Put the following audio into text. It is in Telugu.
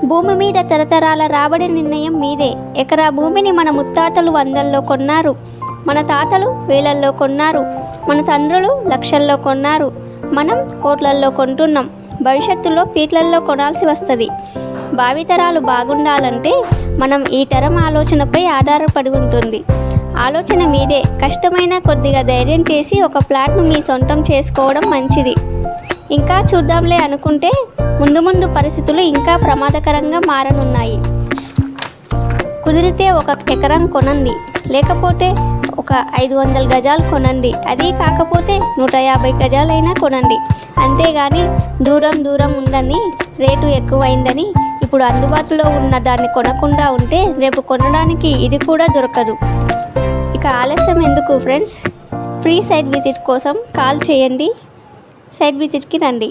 భూమి మీద తరతరాల రాబడి నిర్ణయం మీదే. ఎకరా భూమిని మన ముత్తాతలు వందల్లో కొన్నారు, మన తాతలు వేలల్లో కొన్నారు, మన తండ్రులు లక్షల్లో కొన్నారు, మనం కోట్లల్లో కొంటున్నాం. భవిష్యత్తులో ఫీట్లల్లో కొనాల్సి వస్తుంది. భావితరాలు బాగుండాలంటే మనం ఈ తరం ఆలోచనపై ఆధారపడి ఉంటుంది. ఆలోచన మీదే. కష్టమైన కొద్దిగా ధైర్యం చేసి ఒక ప్లాట్ను మీ సొంతం చేసుకోవడం మంచిది. ఇంకా చూద్దాంలే అనుకుంటే ముందు ముందు పరిస్థితులు ఇంకా ప్రమాదకరంగా మారనున్నాయి. కుదిరితే 1 ఎకరం కొనండి, లేకపోతే ఒక 500 గజాలు కొనండి. అది కాకపోతే 150 గజాలైనా కొనండి. అంతేగాని దూరం ఉందని, రేటు ఎక్కువైందని ఇప్పుడు అందుబాటులో ఉన్న దాన్ని కొనకుండా ఉంటే రేపు కొనడానికి ఇది కూడా దొరకదు. ఇక ఆలస్యం ఎందుకు ఫ్రెండ్స్? ఫ్రీ సైట్ విజిట్ కోసం కాల్ చేయండి. సైట్ విజిట్కి రండి.